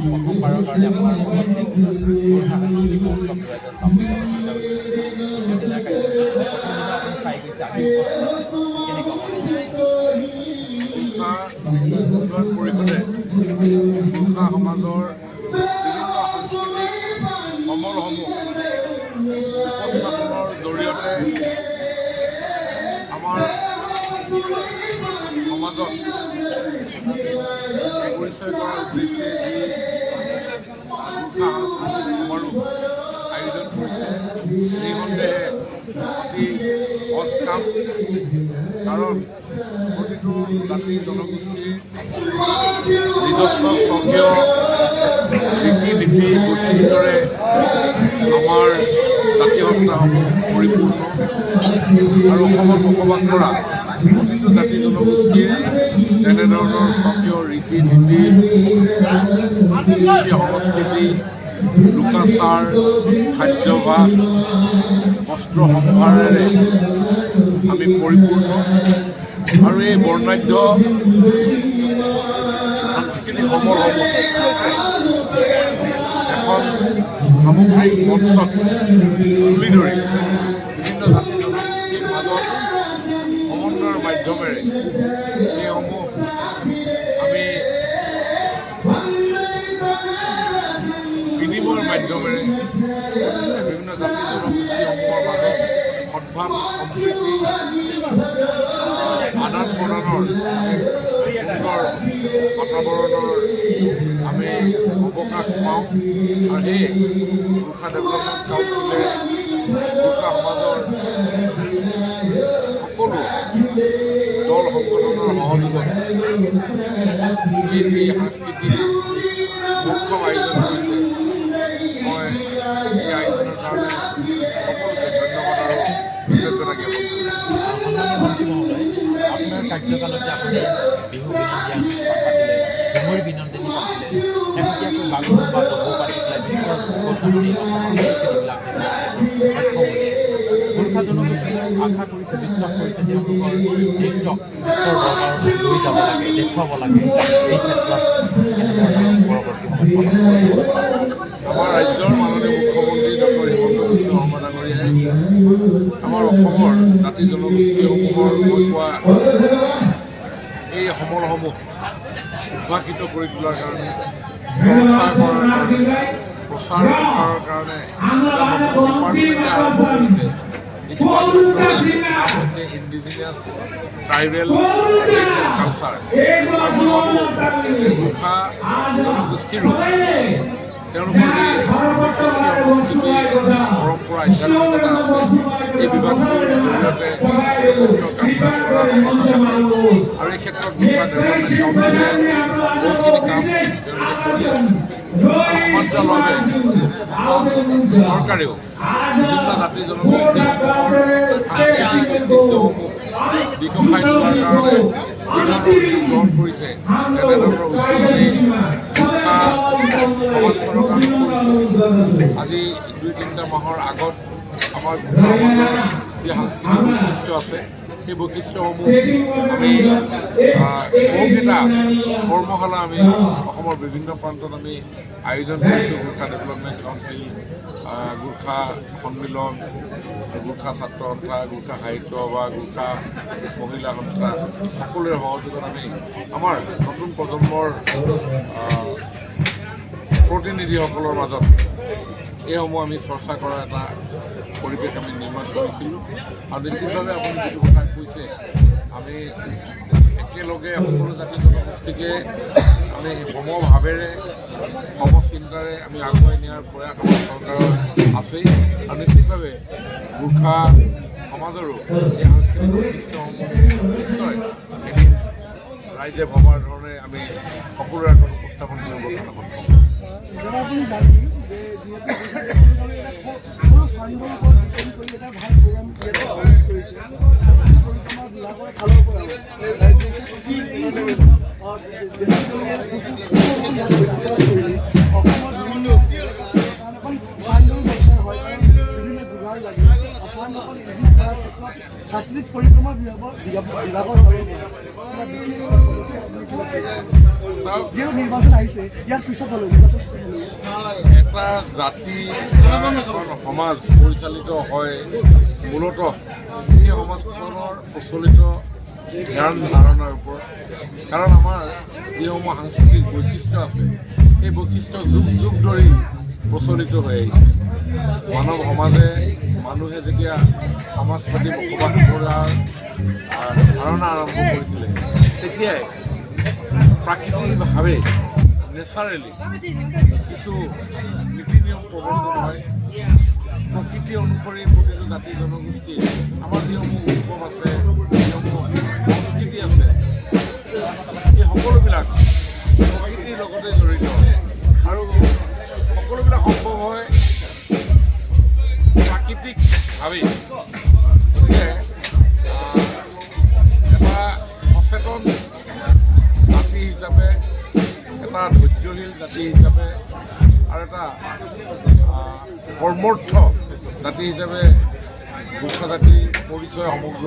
প্ৰথমবাৰৰ কাৰণে আপোনাৰ উপস্থিত গোৰ্খা সাংস্কৃতিক মহোৎসৱ 2026 অনুষ্ঠিত হৈছে। সেইবিলাক কাৰ্যসূচী আপুনি চাই গৈছে, আজি উপস্থিত কেনেকুৱা পৰিষদে গোৰ্খা সমাজৰ বিভিন্ন সাংস্কৃতিক সমলসমূহ উপস্থাপনৰ জৰিয়তে আমাৰ সমাজত পৰিচয় কৰাৰ উদ্দেশ্যে যি গোৰ্খা সাংস্কৃতিক সমাৰোহ আয়োজন কৰিছে, নিঃসন্দেহে অতি সজ কাম। কাৰণ প্ৰতিটো জাতি জনগোষ্ঠীৰ নিজস্ব স্বকীয় ৰীতি নীতি বৈশিষ্ট্যৰে আমাৰ জাতিসত্তাসমূহ পৰিপূৰ্ণ আৰু অসমত বসবাস কৰা প্ৰতিটো জাতি জনগোষ্ঠীয়ে তেনেধৰণৰ স্বকীয় ৰীতি নীতি, সংস্কৃতি, লোকাচাৰ, খাদ্যাভ্যাস, বস্ত্ৰ সম্ভাৰেৰে আমি পৰিপূৰ্ণ। আৰু এই বৰ্ণাঢ্য সাংস্কৃতিক সমলসমূহ এখন সামগ্ৰিক মঞ্চত তুলি ধৰি বিভিন্ন জাতি জনগোষ্ঠীৰ মাজত সমন্বয়ৰ মাধ্যমেৰে এইসমূহ আমি বিনিময়ৰ মাধ্যমেৰে বিভিন্ন জাতি জনগোষ্ঠীসমূহৰ মাজত সদ্ভাৱ, সম্প্ৰীতি, আদান প্ৰদানৰ সুন্দৰ বাতাবৰণৰ আমি অৱকাশ পাওঁ। আৰু সেই গোৰ্খা ডেভেলপমেণ্ট কাউন্সিলে গোৰ্খা সমাজৰ সকলো দল সংগঠনৰ সহযোগত এই সাংস্কৃতিক উৎসৱ আয়োজন কৰিছে। মই এই আয়োজনৰ কাৰণে সকলোকে ধন্যবাদ আৰু কৃতজ্ঞতা জ্ঞাপন কৰিছোঁ। মন্ত্ৰী মহোদয়, আপোনাৰ কাৰ্যকালতে আপুনি বিহু বিনন্দিয়া পাতিলে, ঝুমুৰ বিনন্দিনী পাতিলে, শেহতীয়াকৈ বাগৰুম্বা দহৌ পাতি পেলাই বিশ্বৰ গোৰ্খাজনী অসমৰ সংস্কৃতিবিলাক সক্ষম হৈছে। গোৰ্খা জনগোষ্ঠীয়ে আশা কৰিছে, বিশ্বাস কৰিছে তেওঁলোকৰ নৃত্যক বিশ্বৰ দৰবাৰলৈ লৈ যাব লাগে, দেখুৱাব লাগে। এই ক্ষেত্ৰত কেনেধৰণৰ পৰৱৰ্তী সময়ত আমাৰ ৰাজ্যৰ মাননীয় মুখ্যমন্ত্ৰী ডক্টৰ হিমন্ত বিশ্ব শৰ্মা ডাঙৰীয়াই আমাৰ অসমৰ জাতি জনগোষ্ঠীসমূহৰ হৈ পোৱা এই সমলসমূহ উদ্ভাসিত কৰি তোলাৰ কাৰণে, চৰ্চা কৰাৰ কাৰণে, প্ৰচাৰ প্ৰসাৰৰ কাৰণে এটা নতুন ডিপাৰ্টমেণ্টে আৰম্ভ কৰিছে। এই ডিপাৰ্টমেণ্টৰ নাম হৈছে indigenous tribal art and culture. আৰু মই ভাবোঁ গোৰ্খা জনগোষ্ঠীৰো তেওঁলোকৰ যি কৃষ্টি সংস্কৃতি, পৰম্পৰা, আধ্যাত্মিকতা আছে, এই বিভাগটোৰ জৰিয়তে যথেষ্ট কাম কাজ কৰাৰ আৰু এই ক্ষেত্ৰত গোৰ্খা ডেভেলপমেণ্ট কাউন্সিলে বহুতখিনি কাম তেওঁলোকে কৰি আছে। সমান্তৰালভাৱে চৰকাৰেও বিভিন্ন জাতি জনগোষ্ঠীসমূহৰ সাংস্কৃতিক ঐতিহ্যসমূহ বিকশাই তোলাৰ কাৰণে বিভিন্ন উদ্যোগ গ্ৰহণ কৰিছে। তেনেধৰণৰ উদ্যোগী গোৰ্খা সমাজখনৰ কাৰণে কৰিছে। আজি 2-3 মাহৰ আগত আমাৰ গোৰ্খা সমাজৰ যি সাংস্কৃতিক বৈশিষ্ট্য আছে, সেই বৈশিষ্ট্যসমূহ আমি বহুকেইটা কৰ্মশালা আমি অসমৰ বিভিন্ন প্ৰান্তত আমি আয়োজন কৰিছোঁ। গোৰ্খা ডেভেলপমেণ্ট কাউন্সিল, গোৰ্খা সন্মিলন, গোৰ্খা ছাত্ৰ সন্থা, গোৰ্খা সাহিত্য সভা, গোৰ্খা মহিলা সন্থা, সকলোৰে সহযোগত আমি আমাৰ নতুন প্ৰজন্মৰ প্ৰতিনিধিসকলৰ মাজত এইসমূহ আমি চৰ্চা কৰাৰ এটা পৰিৱেশ আমি নিৰ্মাণ কৰিছিলোঁ। আৰু নিশ্চিতভাৱে আপুনি যিটো কথা কৈছে, আমি একেলগে সকলো জাতি জনগোষ্ঠীকে আমি সমভাৱেৰে সমচিন্তাৰে আমি আগুৱাই নিয়াৰ প্ৰয়াস আমাৰ চৰকাৰৰ আছেই। আৰু নিশ্চিতভাৱে গোৰ্খা সমাজৰো এই সাংস্কৃতিক বৈশিষ্ট্যসমূহ নিশ্চয় এদিন ৰাইজে ভবাৰ ধৰণে আমি সকলোৰে আগত উপস্থাপন কৰিব কাৰণে সক্ষম। আপুনি জানি যে যিহেতু ফাণ্ডৰ ওপৰত ডিপেণ্ড কৰি এটা ভাল প্ৰগ্ৰাম ইয়াতে অৰ্গেনাইজ কৰিছে পৰিক্ৰমা বিভাগৰ ফালৰ পৰা অসমৰ বিভিন্ন ফাণ্ডৰ দৰকাৰ হয়, কাৰণ বিভিন্ন যোগাৰ লাগে। ফাণ্ড অকল ইউজ কৰাৰ ক্ষেত্ৰত সাংস্কৃতিক পৰিক্ৰমা বিভাগৰ ফালৰ পৰা বিশেষ যিহেতু নিৰ্বাচন আহিছে ইয়াৰ পিছত হ'লেও নিৰ্বাচন পিছত হ'লেও এটা জাতি সমাজ পৰিচালিত হয় মূলতঃ এই সমাজখনৰ প্ৰচলিত ধ্যান ধাৰণাৰ ওপৰত। কাৰণ আমাৰ যিসমূহ সাংস্কৃতিক বৈশিষ্ট্য আছে সেই বৈশিষ্ট্য যুগ যুগ ধৰি প্ৰচলিত হৈ আহিছে। মানৱ সমাজে মানুহে যেতিয়া সমাজ পাতি বসবাস কৰাৰ ধাৰণা আৰম্ভ কৰিছিলে তেতিয়াই প্ৰাকৃতিকভাৱে নেচাৰেলি কিছু নীতি নিয়ম প্ৰৱৰ্তন হয়। প্ৰকৃতি অনুসৰি প্ৰতিটো জাতি জনগোষ্ঠীৰ আমাৰ যিসমূহ উৎসৱ আছে, যিসমূহ সংস্কৃতি আছে, এই সকলোবিলাক প্ৰকৃতিৰ লগতে জড়িত আৰু সকলোবিলাক সম্ভৱ হয় প্ৰাকৃতিকভাৱেই। গতিকে এটা সচেতন জাতি হিচাপে, এটা ধৈৰ্যশীল জাতি হিচাপে আৰু এটা কৰ্মৰ্থ জাতি হিচাপে গোৰ্খা জাতিৰ পৰিচয় সমগ্ৰ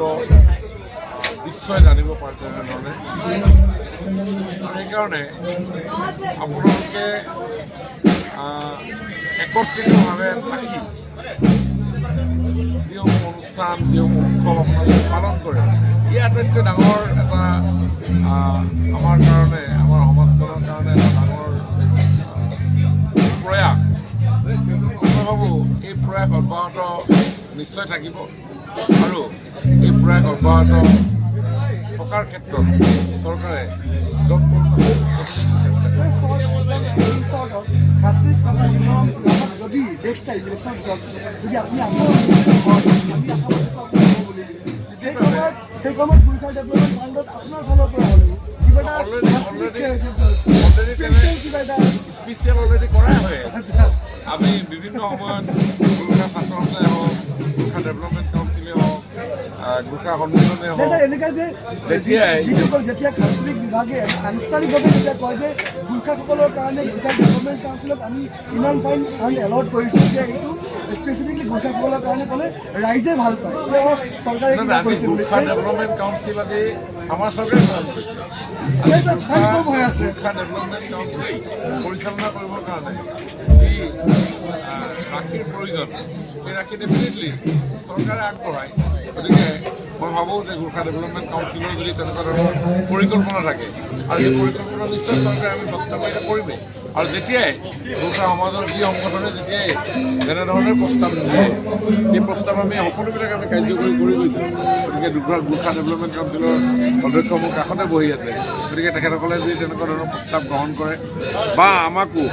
বিশ্বই জানিব পাৰে তেনেধৰণে। আৰু সেইকাৰণে আপোনালোকে একত্ৰিতভাৱে থাকি যিসমূহ অনুষ্ঠান, যিসমূহ উৎসৱ আপোনালোকে পালন কৰে, ই আটাইতকৈ ডাঙৰ এটা আমাৰ কাৰণে, আমাৰ সমাজখনৰ কাৰণে এটা ডাঙৰ প্ৰয়াস। মই ভাবোঁ এই প্ৰয়াস অব্যাহত নিশ্চয় থাকিব আৰু এই প্ৰয়াস অব্যাহত থকাৰ ক্ষেত্ৰত চৰকাৰে সাংস্কৃতিক যদি নেক্সট টাইম ইলেকশ্যন পিছত যদি আপুনি আকৌ সেই সময়ত গোৰ্খা ডেভেলপমেণ্ট ফাণ্ডত আপোনাৰ ফালৰ পৰা হ'লেও কিবা এটা স্পেচিয়েল অলৰেডি কৰাই হয়। আমি বিভিন্ন সময়ত গোৰ্খা ছাত্ৰ সন্থাই হওক, গোৰ্খা ডেভেলপমেণ্ট কাউন্সিলে হওক, গোৰ্খা সন্মিলনে হওক, যেতিয়া সাংস্কৃতিক বিভাগে আনুষ্ঠানিকভাৱে যেতিয়া কয় যে গোৰ্খাসকলৰ কাৰণে গোৰ্খা ডেভেলপমেণ্ট কাউন্সিলক আমি ইমান ফাণ্ড এলট কৰিছোঁ যে এইটো স্পেচিফিকলি গোৰ্খাসকলৰ কাৰণে ক'লে ৰাইজে ভাল পায় যে চৰকাৰে গোৰ্খা ডেভেলপমেণ্ট কাউন্সিল আদি আমাৰ চৰকাৰে হৈ আছে। গোৰ্খা ডেভেলপমেণ্ট কাউন্সিল পৰিচালনা কৰিবৰ কাৰণে যি ৰাশিৰ প্ৰয়োজন, সেই ৰাশি ডেফিনেটলি চৰকাৰে আগবঢ়ায়। গতিকে মই ভাবোঁ যে গোৰ্খা ডেভেলপমেণ্ট কাউন্সিলৰ যদি তেনেকুৱা ধৰণৰ পৰিকল্পনা থাকে আৰু সেই পৰিকল্পনা নিশ্চয় চৰকাৰে আমি বাস্তৱায়িত কৰিমেই। আৰু যেতিয়াই গোৰ্খা সমাজৰ যি সংগঠনে যেতিয়াই যেনেধৰণে প্ৰস্তাৱ দিয়ে সেই প্ৰস্তাৱ আমি সকলোবিলাক আমি কাৰ্যকৰী কৰি গৈছোঁ। গতিকে গোৰ্খা ডেভেলপমেণ্ট কাউন্সিলৰ অধ্যক্ষ মোৰ কাষতে বহি আছে। গতিকে তেখেতসকলে যদি তেনেকুৱা ধৰণৰ প্ৰস্তাৱ গ্ৰহণ কৰে বা আমাকো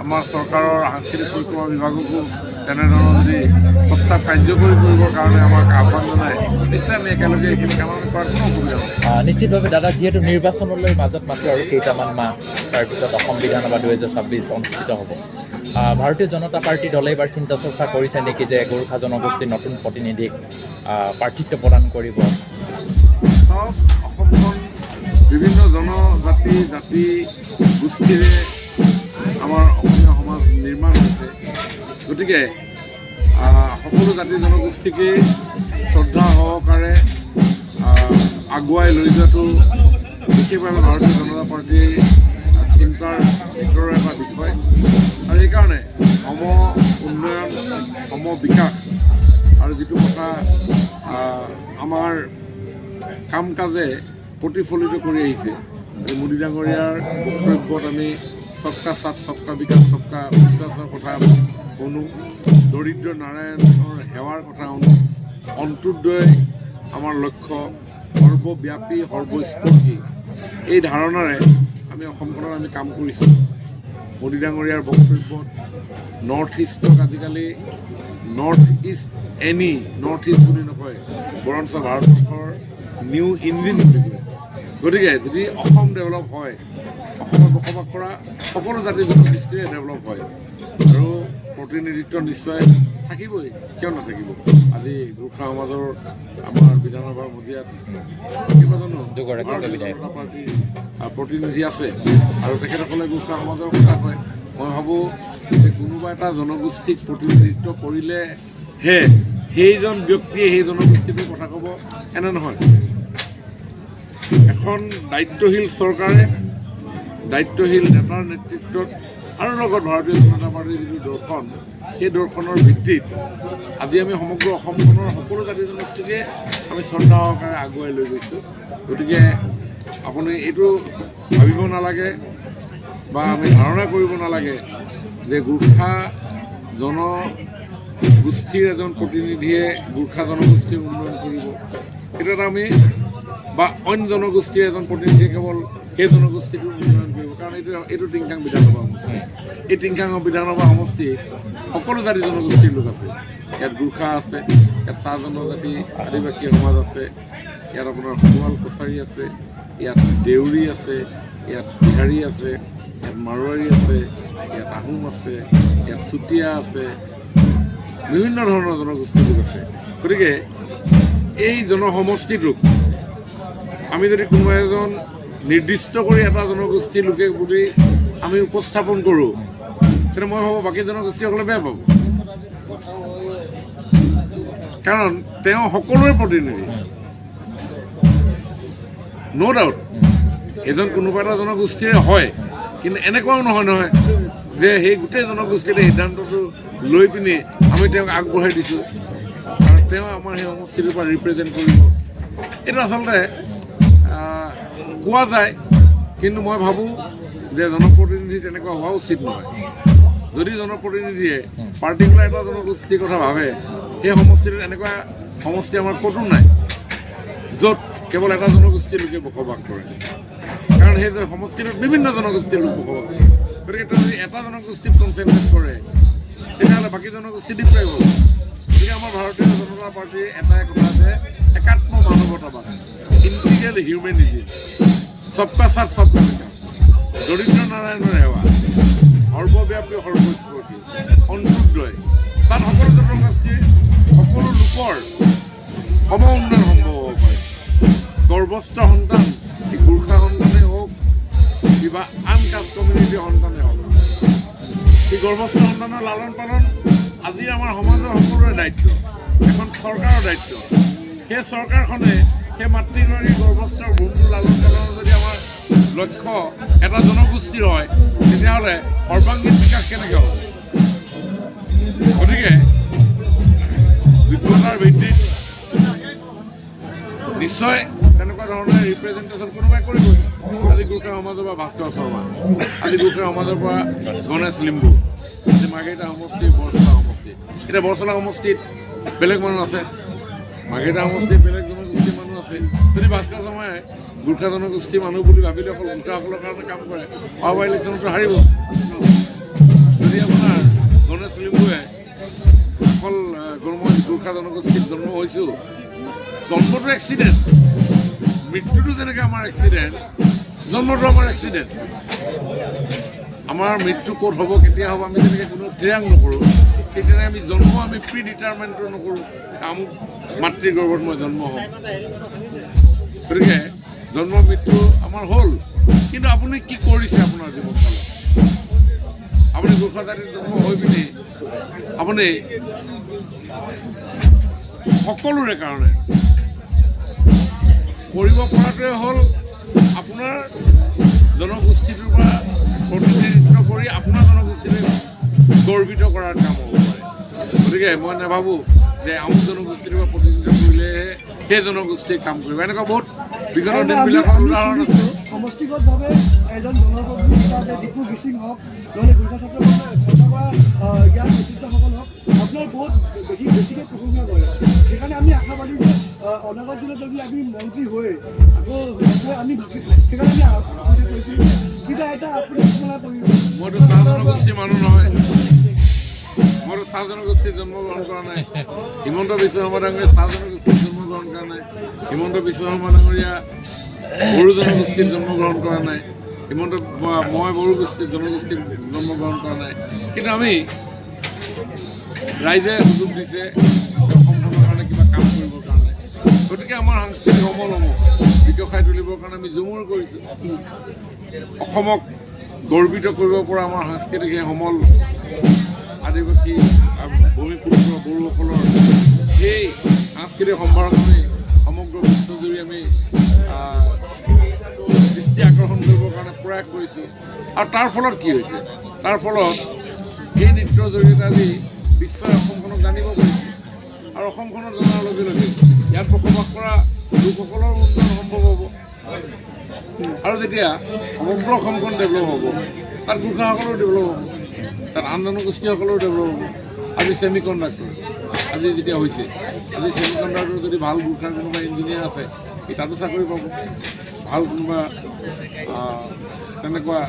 আমাৰ চৰকাৰৰ সাংস্কৃতিক পৰিক্ৰমা বিভাগকো তেনেধৰণৰ যদি প্ৰস্তাৱ কাৰ্যকৰী কৰিবৰ কাৰণে আমাক আহ্বান জনায়, নিশ্চয় আমি একেলগে এইখিনি কাম কৰাৰ কোনো অসুবিধা নহয়। নিশ্চিতভাৱে দাদা, যিহেতু নিৰ্বাচনলৈ মাজত মাত্ৰ আৰু কেইটামান মাহ, তাৰপিছত অসম বিধানসভা 2026 অনুষ্ঠিত হ'ব। ভাৰতীয় জনতা পাৰ্টি দলে এইবাৰ চিন্তা চৰ্চা কৰিছে নেকি যে গোৰ্খা জনগোষ্ঠীৰ নতুন প্ৰতিনিধিক প্ৰাৰ্থিত্ব প্ৰদান কৰিব? চাওক, অসমখন বিভিন্ন জনজাতি, জাতি, গোষ্ঠীৰে আমাৰ অসমীয়া সমাজ নিৰ্মাণ হৈছে। গতিকে সকলো জাতি জনগোষ্ঠীকেই শ্ৰদ্ধা সহকাৰে আগুৱাই লৈ যোৱাটো বিশেষভাৱে ভাৰতীয় জনতা পাৰ্টীৰ চিন্তাৰ ভিতৰৰ এটা বিষয়। আৰু সেইকাৰণে সম উন্নয়ন, সম বিকাশ আৰু যিটো কথা আমাৰ কাম কাজে প্ৰতিফলিত কৰি আহিছে, মোদী ডাঙৰীয়াৰ বক্তব্যত আমি সবকা সাথ, সবকা বিকাশ, সবকা বিশ্বাসৰ কথা শুনো, দৰিদ্ৰ নাৰায়ণৰ সেৱাৰ কথা শুনো। অন্ত্যোদয় আমাৰ লক্ষ্য, সৰ্বব্যাপী, সৰ্বস্পৰ্শী, এই ধাৰণাৰে আমি অসমখনত আমি কাম কৰিছোঁ। মোদী ডাঙৰীয়াৰ বক্তব্যত নৰ্থ ইষ্টক আজিকালি নৰ্থ ইষ্ট নৰ্থ ইষ্ট বুলি নকয়, বৰঞ্চ ভাৰতবৰ্ষৰ নিউ ইঞ্জিন বুলি কয়। গতিকে যদি অসম ডেভেলপ হয়, অসমত বসবাস কৰা সকলো জাতি জনগোষ্ঠীৰে ডেভেলপ হয় আৰু প্ৰতিনিধিত্ব নিশ্চয় থাকিবই, কিয় নাথাকিব। আজি গোৰ্খা সমাজৰ আমাৰ বিধানসভাৰ মজিয়াত কেইবাজনো ভাৰতীয় জনতা পাৰ্টীৰ প্ৰতিনিধি আছে আৰু তেখেতসকলে গোৰ্খা সমাজৰ কথা কয়। মই ভাবোঁ যে কোনোবা এটা জনগোষ্ঠীক প্ৰতিনিধিত্ব কৰিলেহে সেইজন ব্যক্তিয়ে সেই জনগোষ্ঠীটোৰ কথা ক'ব এনে নহয়। এখন দায়িত্বশীল চৰকাৰে দায়িত্বশীল নেতাৰ নেতৃত্বত আৰু লগত ভাৰতীয় জনতা পাৰ্টীৰ যিটো দৰ্শন, সেই দৰ্শনৰ ভিত্তিত আজি আমি সমগ্ৰ অসমখনৰ সকলো জাতি জনগোষ্ঠীকে আমি শ্ৰদ্ধা সহকাৰে আগুৱাই লৈ গৈছোঁ। গতিকে আপুনি এইটো ভাবিব নালাগে বা আমি ধাৰণা কৰিব নালাগে যে গোৰ্খা জনগোষ্ঠীৰ এজন প্ৰতিনিধিয়ে গোৰ্খা জনগোষ্ঠীৰ উন্নয়ন কৰিব। সেইটো এটা আমি বা অন্য জনগোষ্ঠীৰ এজন প্ৰতিনিধিয়ে কেৱল সেই জনগোষ্ঠীটোৰ উন্নয়ন কৰিব, কাৰণ এইটো টিংখাং বিধানসভা সমষ্টি। এই টিংখাং বিধানসভা সমষ্টিত সকলো জাতি জনগোষ্ঠীৰ লোক আছে। ইয়াত গোৰ্খা আছে, ইয়াত চাহ জনজাতি আদিবাসী সমাজ আছে, ইয়াত আপোনাৰ সোণোৱাল কছাৰী আছে, ইয়াত দেউৰী আছে, ইয়াত বিহাৰী আছে, ইয়াত মাৰোৱাৰী আছে, ইয়াত আহোম আছে, ইয়াত চুতীয়া আছে, বিভিন্ন ধৰণৰ জনগোষ্ঠীৰ লোক আছে। গতিকে এই জনসমষ্টিটোক আমি যদি কোনোবা এজন নিৰ্দিষ্ট কৰি এটা জনগোষ্ঠীৰ লোকে বুলি আমি উপস্থাপন কৰোঁ, তেতিয়া মই ভাবোঁ বাকী জনগোষ্ঠীসকলে বেয়া পাব। কাৰণ তেওঁ সকলোৰে প্ৰতিনিধি, ন' ডাউট এজন কোনোবা এটা জনগোষ্ঠীৰে হয়, কিন্তু এনেকুৱাও নহয় যে সেই গোটেই জনগোষ্ঠীৰে সিদ্ধান্তটো লৈ পিনি আমি তেওঁক আগবঢ়াই দিছোঁ, কাৰণ তেওঁ আমাৰ সেই সমষ্টিটোৰ পৰা ৰিপ্ৰেজেণ্ট কৰিব। এইটো আচলতে কোৱা যায়, কিন্তু মই ভাবোঁ যে জনপ্ৰতিনিধি তেনেকুৱা হোৱা উচিত নহয়। যদি জনপ্ৰতিনিধিয়ে পাৰ্টিকুলাৰ এটা জনগোষ্ঠীৰ কথা ভাবে, সেই সমষ্টিটোত এনেকুৱা সমষ্টি আমাৰ ক'তো নাই য'ত কেৱল এটা জনগোষ্ঠীৰ লোকে বসবাস কৰে, কাৰণ সেই সমষ্টিটোত বিভিন্ন জনগোষ্ঠীৰ লোক বসবাস কৰে। গতিকে তেওঁ যদি এটা জনগোষ্ঠীক কনচেনট্ৰেট কৰে, তেতিয়াহ'লে বাকী জনগোষ্ঠী ডিপ্ৰাইভ হ'ব। গতিকে আমাৰ ভাৰতীয় জনতা পাৰ্টীৰ এটাই কথা যে একাত্ম মানৱতাবাদ, ইণ্টিগ্ৰেল হিউমেনিটি, সবকা সাথ সবকা বিকাশ, দৰিদ্ৰ নাৰায়ণৰ সেৱা, সৰ্বব্যাপী সৰ্বস্পৰ্শী, অন্ত্যোদয়, তাত সকলো জনগোষ্ঠীৰ সকলো লোকৰ সম উন্নয়ন সম্ভৱ হ'ব পাৰে। গৰ্ভস্থ সন্তান, এই গোৰ্খা সন্তানেই হওক কিবা আন কাষ্ট কমিউনিটিৰ সন্তানেই হওক, এই গৰ্ভস্থ সন্তানৰ লালন পালন আজি আমাৰ সমাজৰ সকলোৰে দায়িত্ব, এখন চৰকাৰৰ দায়িত্ব। সেই চৰকাৰখনে সেই মাতৃগৰাকী গৰ্ভস্থ ভূমিটো লালন পালনৰ যদি আমাৰ লক্ষ্য এটা জনগোষ্ঠীৰ হয়, তেতিয়াহ'লে সৰ্বাংগীন বিকাশ কেনেকৈ হ'ব? গতিকে যোগ্যতাৰ ভিত্তিত নিশ্চয় তেনেকুৱা ধৰণৰ ৰিপ্ৰেজেণ্টেশ্যন কোনোবাই কৰিবই। আজি গোৰ্খা সমাজৰ পৰা ভাস্কৰ শৰ্মা, আজি গোৰ্খা সমাজৰ পৰা গণেশ লিম্বু, আজি মাৰ্ঘেৰিটা সমষ্টি, বৰচলা সমষ্টি। এতিয়া বৰচলা সমষ্টিত বেলেগ মানুহ আছে, মাৰ্ঘেৰিটা সমষ্টিত বেলেগ জনগোষ্ঠীৰ মানুহ আছে। যদি ভাস্কৰ শৰ্মাই গোৰ্খা জনগোষ্ঠীৰ মানুহ বুলি ভাবিলে অকল গোৰ্খাসকলৰ কাৰণে কাম কৰে, অহা ইলেকশ্যনতো হাৰিব। যদি আপোনাৰ গণেশ লিম্বুৱে অকল মই গোৰ্খা জনগোষ্ঠীত জন্ম হৈছোঁ, জন্মটো এক্সিডেণ্ট, মৃত্যুটো যেনেকৈ আমাৰ এক্সিডেণ্ট, জন্মটো আমাৰ এক্সিডেণ্ট। আমাৰ মৃত্যু ক'ত হ'ব, কেতিয়া হ'ব, আমি যেনেকৈ কোনো থিৰাং নকৰোঁ, ঠিক তেনেকৈ আমি জন্ম আমি প্ৰি ডিটাৰমেণ্টটো নকৰোঁ, আমুক মাতৃ গৰ্ভত মই জন্ম হ'ম। গতিকে জন্ম মৃত্যু আমাৰ হ'ল, কিন্তু আপুনি কি কৰিছে আপোনাৰ জীৱনকালত? আপুনি গোৰ্খা জাতিত জন্ম হৈ পিনি আপুনি সকলোৰে কাৰণে কৰিব পৰাটোৱে হ'ল আপোনাৰ জনগোষ্ঠীটোৰ পৰা প্ৰতিনিধিত্ব কৰি আপোনাৰ জনগোষ্ঠীটোক গৰ্বিত কৰাৰ কাম হ'ব পাৰে। গতিকে মই নাভাবোঁ যে আমুক জনগোষ্ঠীটোৰ পৰা প্ৰতিনিধিত্ব কৰিলেহে সেই জনগোষ্ঠীৰ কাম কৰিব। এনেকুৱা বহুত বিগত দিনবিলাকৰ উদাহৰণ আছে। সমষ্টিগতভাৱে এজন জনপ্ৰতিনিধি হিচাপে দীপু গিচিং হওক, নহ'লে গোৰ্খা ছাত্ৰ কৰা ইয়াৰ নেতৃত্বসকল হওক, আপোনাৰ বহুত বেছিকৈ প্ৰশংসা কৰে। সেইকাৰণে আমি আশাবাদী যে অনাগত দিনত যদি আমি মন্ত্ৰী হৈ আকৌ আমি সেইকাৰণে আমি আগতে কৈছিলোঁ যে কিবা এটা আপুনি ঘোষণা কৰিব। মইতো চাহ জনগোষ্ঠীৰ মানুহ নহয়, মইতো চাহ জনগোষ্ঠীত জন্মগ্ৰহণ কৰা নাই। হিমন্ত বিশ্ব শৰ্মা ডাঙৰীয়া চাহ জনগোষ্ঠীত জন্মগ্ৰহণ কৰা নাই। হিমন্ত বিশ্ব শৰ্মা ডাঙৰীয়া বড়ো জনগোষ্ঠীত জন্মগ্ৰহণ কৰা নাই। মই বড়ো জনগোষ্ঠীত জন্মগ্ৰহণ কৰা নাই। কিন্তু আমি ৰাইজে সুযোগ দিছে অসমখনৰ কাৰণে কিবা কাম কৰিবৰ কাৰণে। গতিকে আমাৰ সাংস্কৃতিক সমলসমূহ বিকশাই তুলিবৰ কাৰণে আমি জুমুৰ কৰিছোঁ। অসমক গৰ্বিত কৰিব পৰা আমাৰ সাংস্কৃতিক সেই সমল আদিবাসী ভূমিপুত্ৰ বড়োসকলৰ এই সাংস্কৃতিক সম্ভাৰক আমি সমগ্ৰ বিশ্বজুৰি আমি দৃষ্টি আকৰ্ষণ কৰিবৰ কাৰণে প্ৰয়াস কৰিছোঁ। আৰু তাৰ ফলত কি হৈছে, তাৰ ফলত এই নৃত্যৰ জৰিয়তে আজি বিশ্বই অসমখনক জানিব পাৰিছে। আৰু অসমখনক জনাৰ লগে লগে ইয়াত বসবাস কৰা লোকসকলৰ উন্নয়ন সম্ভৱ হ'ব। আৰু যেতিয়া সমগ্ৰ অসমখন ডেভেলপ হ'ব, তাত গোৰ্খাসকলেও ডেভেলপ হ'ব, তাত আন জনগোষ্ঠীসকলেও ডেভেলপ হ'ব। আজি ছেমি কণ্ডাক্টৰ আজি যেতিয়া হৈছে, আজি ছেমি কণ্ডাক্টৰ যদি ভাল গোৰ্খাৰ কোনোবা ইঞ্জিনিয়াৰ আছে, সি তাতো চাকৰি পাব। ভাল কোনোবা তেনেকুৱা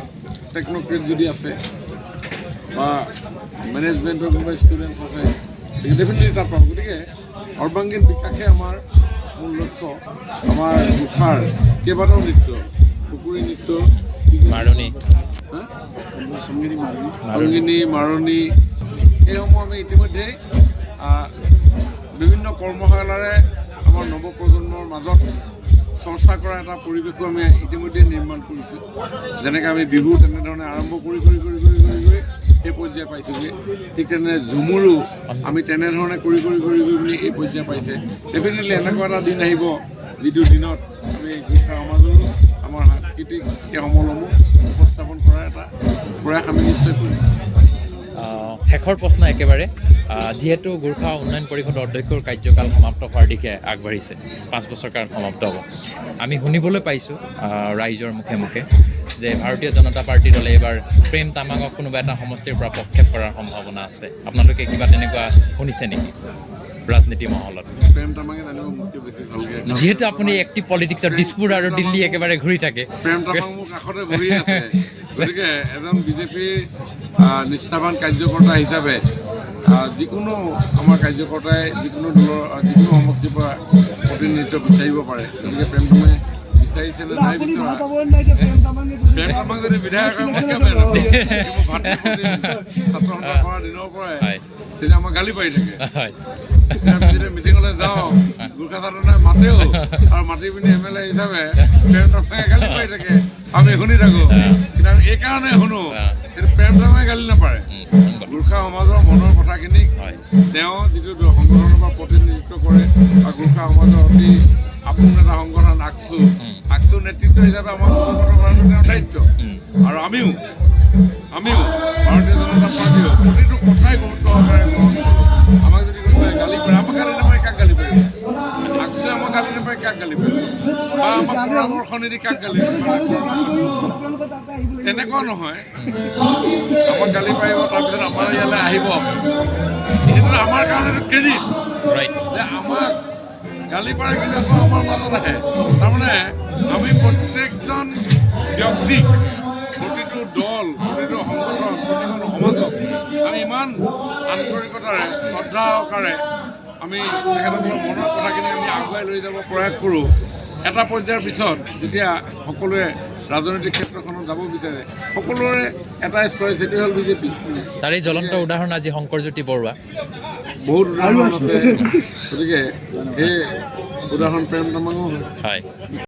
টেকন'ক্ৰেট যদি আছে বা মেনেজমেণ্টৰ কোনোবা ষ্টুডেণ্টছ আছে, ডেফিনেটলি তাত পাব। গতিকে সৰ্বাংগীন বিকাশে আমাৰ মূল লক্ষ্য। আমাৰ গোৰ্খাৰ কেইবাটাও নৃত্য, কুকুৰী নৃত্য, মাৰণী, সংগিনী, মাৰণী, এইসমূহ আমি ইতিমধ্যেই বিভিন্ন কৰ্মশালাৰে আমাৰ নৱপ্ৰজন্মৰ মাজত চৰ্চা কৰা এটা পৰিৱেশো আমি ইতিমধ্যে নিৰ্মাণ কৰিছোঁ। যেনেকৈ আমি বিহু তেনেধৰণে আৰম্ভ কৰি এই পৰ্যায় পাইছোঁগৈ, ঠিক তেনেদৰে ঝুমুৰো আমি তেনেধৰণে কৰি পিনি এই পৰ্যায় পাইছে। ডেফিনেটলি এনেকুৱা এটা দিন আহিব যিটো দিনত আমি গোৰ্খা সমাজৰো আমাৰ সাংস্কৃতিক এই সমলসমূহ উপস্থাপন কৰাৰ এটা প্ৰয়াস আমি নিশ্চয় কৰিম। শেষৰ প্ৰশ্ন একেবাৰে, যিহেতু গোৰ্খা উন্নয়ন পৰিষদৰ অধ্যক্ষৰ কাৰ্যকাল সমাপ্ত হোৱাৰ দিশে আগবাঢ়িছে, 5 বছৰ কাল সমাপ্ত হ'ব, আমি শুনিবলৈ পাইছোঁ ৰাইজৰ মুখে মুখে যে ভাৰতীয় জনতা পাৰ্টী দলে এইবাৰ প্ৰেম তামাঙক কোনোবা এটা সমষ্টিৰ পৰা প্ৰক্ষেপ কৰাৰ সম্ভাৱনা আছে। আপোনালোকে কিবা তেনেকুৱা শুনিছে নেকি ৰাজনীতি মহলত? প্ৰেম তামাঙে জানিব মোতকৈ বেছি ভালকৈ, যিহেতু আপুনি এক্টিভ পলিটিক্সৰ দিছপুৰ আৰু দিল্লী একেবাৰে ঘূৰি থাকে। প্ৰেম তামাং মোৰ কাষতে বহি আছে। গতিকে এজন বিজেপিৰ নিষ্ঠাৱান কাৰ্যকৰ্তা হিচাপে যিকোনো আমাৰ কাৰ্যকৰ্তাই যিকোনো দলৰ যিকোনো সমষ্টিৰ পৰা প্ৰতিনিধিত্ব বিচাৰিব পাৰে। গতিকে প্ৰেম তামাঙে বিচাৰিছে নে নাই বিচৰা, প্ৰেম তামাং যদি বিধায়ক হয় মই কিয় বেয়া নাপাওঁ। ছাত্ৰ সন্থা কৰা দিনৰ পৰাই তেতিয়া আমাক গালি পাৰি থাকে। আমি যেতিয়া মিটিঙলৈ যাওঁ, গোৰ্খা ছাত্ৰই মাতেও, আৰু মাতি পিনি MLA হিচাপে প্ৰেম তামাঙে গালি পাৰি থাকে, আমি শুনি থাকোঁ। কিন্তু আমি এইকাৰণে শুনো, কিন্তু প্ৰেম তামাঙে গালি নাপাৰে। গোৰ্খা সমাজৰ মনৰ কথাখিনি তেওঁ যিটো সংগঠনৰ পৰা প্ৰতিনিধিত্ব কৰে, বা গোৰ্খা সমাজৰ অতি আপোন এটা সংগঠন আকচু নেতৃত্ব হিচাপে আমাৰ সংগঠন কৰাটো তেওঁৰ দায়িত্ব। আৰু আমিও ভাৰতীয় জনতা পাৰ্টীও প্ৰতিটো কথাই গুৰুত্ব সহকাৰে গ্ৰহণ কৰোঁ। আমাক যদি কোনোবাই গালি পাৰে, আমাক গালি নাপাৰে কাক গালি পাৰিব? আকচুৱে আমাক গালি নাপাৰে কাক গালি পাৰিব? বা আমাক পৰামৰ্শ নিদি কাক গালি পাৰিব? তেনেকুৱা নহয়, আমাক গালি পাৰিব, তাৰপিছত আমাৰ ইয়ালৈ আহিব, সেইটো আমাৰ কাৰণে ক্ৰেডিট যে আমাক গালি পাৰে, কিন্তু আকৌ আমাৰ মাজত আহে। তাৰমানে আমি প্ৰত্যেকজন ব্যক্তিক, প্ৰতিটো দল, প্ৰতিটো সংগঠন, প্ৰতিখন সমাজক আমি ইমান আন্তৰিকতাৰে শ্ৰদ্ধা সহকাৰে আমি তেখেতসকলৰ মনৰ কথাখিনি আমি আগুৱাই লৈ যাব প্ৰয়াস কৰোঁ। এটা পৰ্যায়ৰ পিছত যেতিয়া সকলোৱে ৰাজনৈতিক ক্ষেত্ৰখনত যাব বিচাৰে, সকলোৰে এটাই চইচ, সেইটো হ'ল বিজেপি। তাৰে জ্বলন্ত উদাহৰণ আজি শংকৰজ্যোতি বৰুৱা, বহুত উদাহৰণ আছে। গতিকে এই উদাহৰণ প্ৰেম তামাঙো হয়।